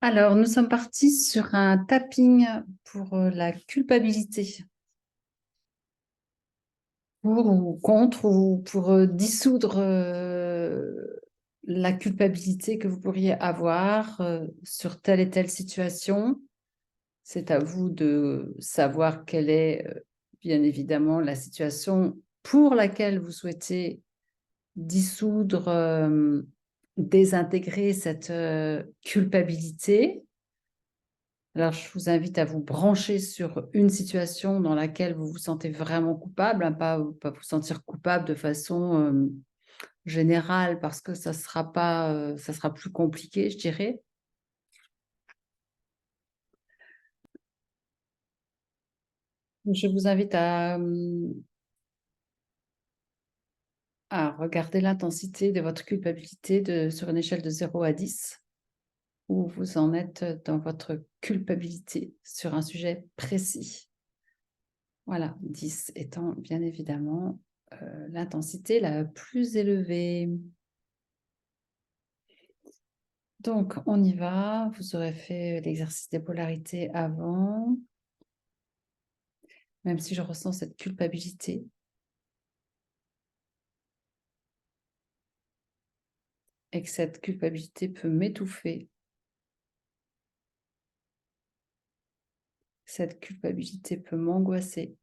Alors, nous sommes partis sur un tapping pour la culpabilité. Pour ou contre, ou pour dissoudre la culpabilité que vous pourriez avoir sur telle et telle situation. C'est à vous de savoir quelle est, bien évidemment, la situation pour laquelle vous souhaitez dissoudre, désintégrer cette culpabilité. Alors, je vous invite à vous brancher sur une situation dans laquelle vous vous sentez vraiment coupable, hein, pas vous sentir coupable de façon générale, parce que ça sera pas, ça sera plus compliqué, je dirais. Je vous invite à regarder l'intensité de votre culpabilité sur une échelle de 0 à 10, où vous en êtes dans votre culpabilité sur un sujet précis. Voilà, 10 étant bien évidemment l'intensité la plus élevée. Donc, on y va. Vous aurez fait l'exercice des polarités avant, même si je ressens cette culpabilité. Et que cette culpabilité peut m'étouffer. Cette culpabilité peut m'angoisser.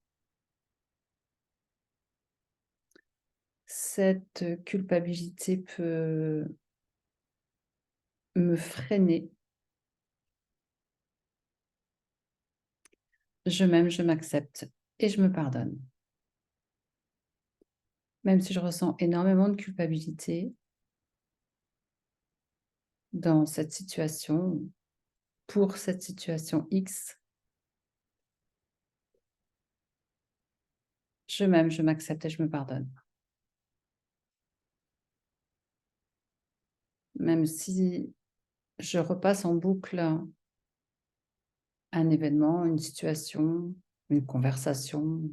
Cette culpabilité peut me freiner. Je m'aime, je m'accepte et je me pardonne. Même si je ressens énormément de culpabilité dans cette situation, pour cette situation X, je m'aime, je m'accepte et je me pardonne. Même si je repasse en boucle un événement, une situation, une conversation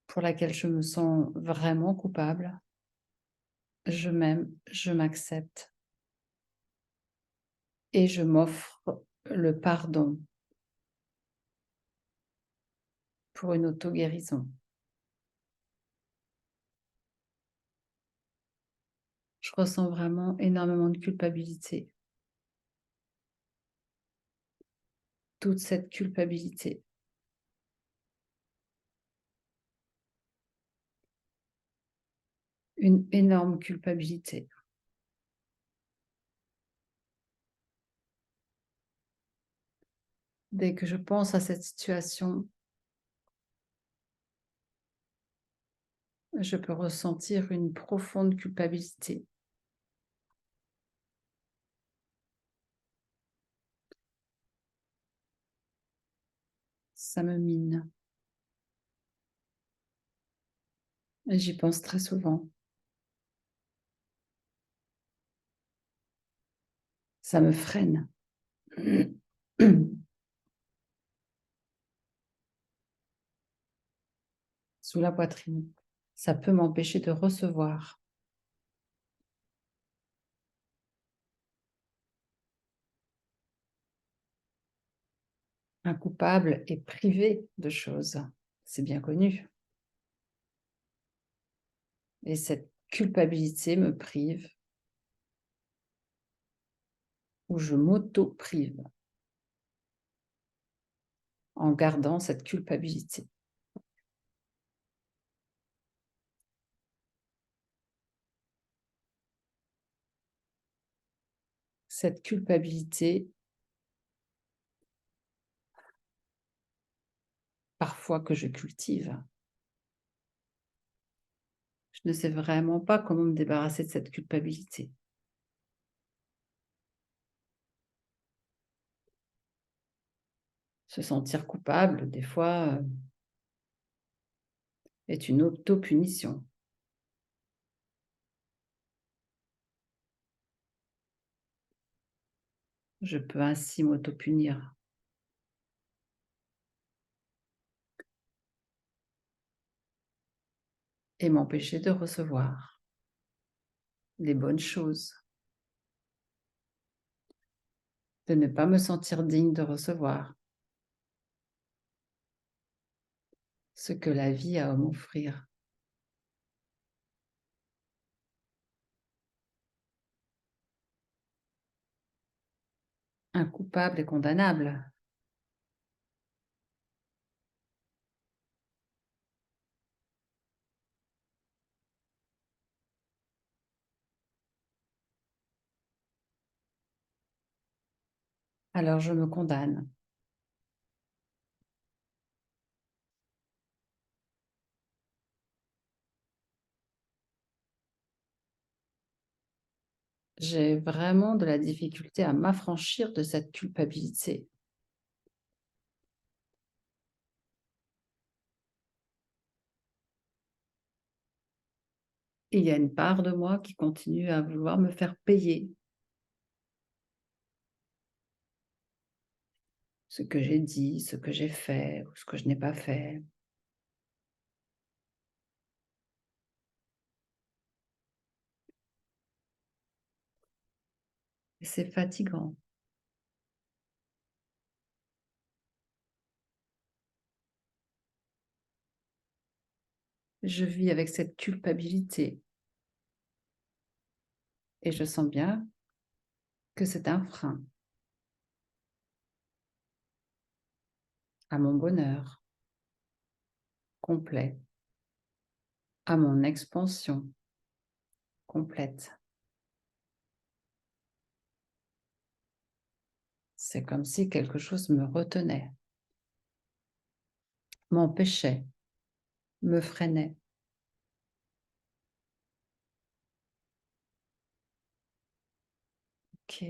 pour laquelle je me sens vraiment coupable, je m'aime, je m'accepte et je m'offre le pardon pour une auto-guérison. Je ressens vraiment énormément de culpabilité. Toute cette culpabilité. Une énorme culpabilité. Dès que je pense à cette situation, je peux ressentir une profonde culpabilité. Ça me mine. J'y pense très souvent. Ça me freine. Sous la poitrine. Ça peut m'empêcher de recevoir. Un coupable est privé de choses. C'est bien connu. Et cette culpabilité me prive, ou je m'auto-prive en gardant cette culpabilité. Cette culpabilité, parfois que je cultive. Je ne sais vraiment pas comment me débarrasser de cette culpabilité. Se sentir coupable, des fois, est une auto-punition. Je peux ainsi m'auto-punir. Et m'empêcher de recevoir les bonnes choses, de ne pas me sentir digne de recevoir ce que la vie a à m'offrir. Un coupable est condamnable. Alors je me condamne. J'ai vraiment de la difficulté à m'affranchir de cette culpabilité. Il y a une part de moi qui continue à vouloir me faire payer ce que j'ai dit, ce que j'ai fait ou ce que je n'ai pas fait. Et c'est fatigant. Je vis avec cette culpabilité et je sens bien que c'est un frein à mon bonheur complet, à mon expansion complète. C'est comme si quelque chose me retenait, m'empêchait, me freinait. Ok.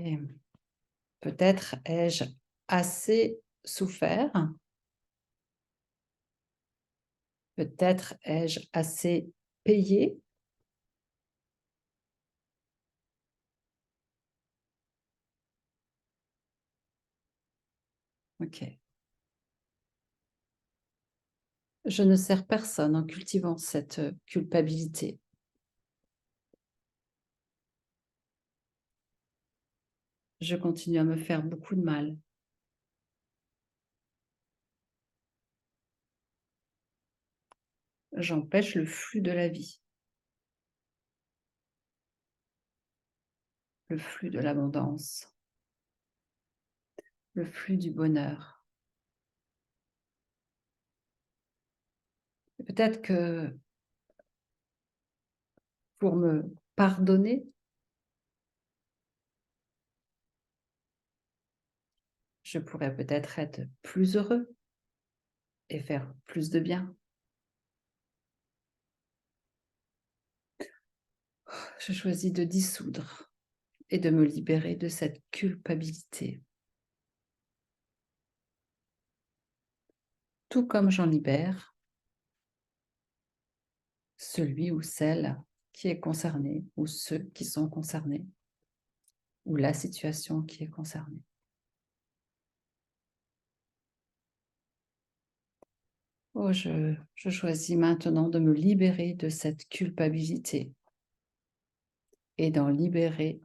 Peut-être ai-je assez souffert, peut-être ai-je assez payé. Ok. Je ne sers personne en cultivant cette culpabilité. Je continue à me faire beaucoup de mal. J'empêche le flux de la vie, le flux de l'abondance, le flux du bonheur. Et peut-être que pour me pardonner, je pourrais peut-être être plus heureux et faire plus de bien. Je choisis de dissoudre et de me libérer de cette culpabilité. Tout comme j'en libère celui ou celle qui est concerné, ou ceux qui sont concernés, ou la situation qui est concernée. Oh, je choisis maintenant de me libérer de cette culpabilité et d'en libérer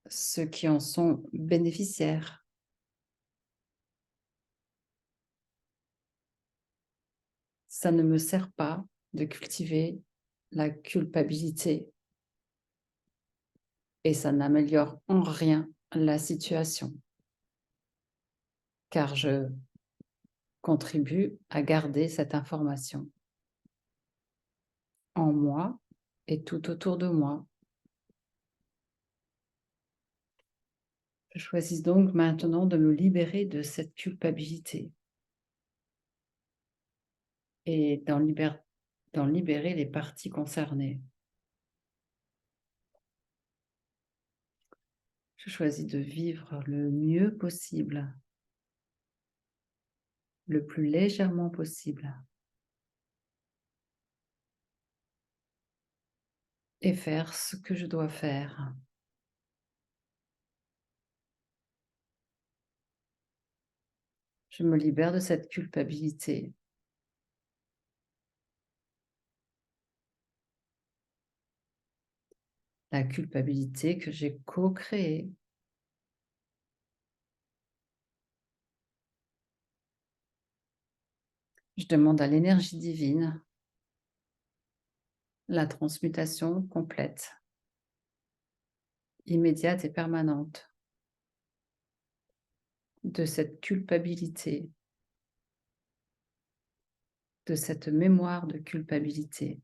ceux qui en sont bénéficiaires. Ça ne me sert pas de cultiver la culpabilité et ça n'améliore en rien la situation, car je contribue à garder cette information en moi et tout autour de moi. Je choisis donc maintenant de me libérer de cette culpabilité et d'en libérer les parties concernées. Je choisis de vivre le mieux possible, le plus légèrement possible, et faire ce que je dois faire. Je me libère de cette culpabilité. la culpabilité que j'ai co-créée. Je demande à l'énergie divine la transmutation complète, immédiate et permanente de cette culpabilité, de cette mémoire de culpabilité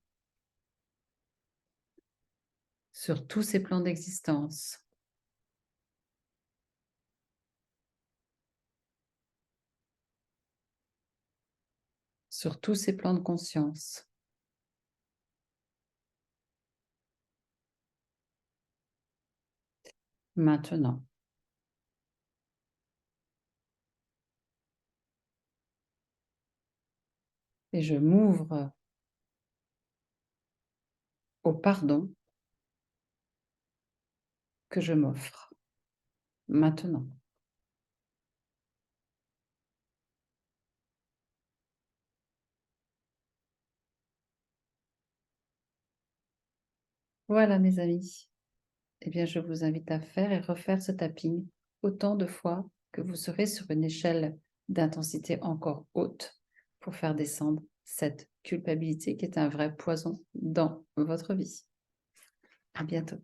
sur tous ces plans d'existence, sur tous ces plans de conscience. Maintenant, et je m'ouvre au pardon que je m'offre maintenant. Voilà mes amis. Eh bien, je vous invite à faire et refaire ce tapping autant de fois que vous serez sur une échelle d'intensité encore haute pour faire descendre cette culpabilité qui est un vrai poison dans votre vie. À bientôt.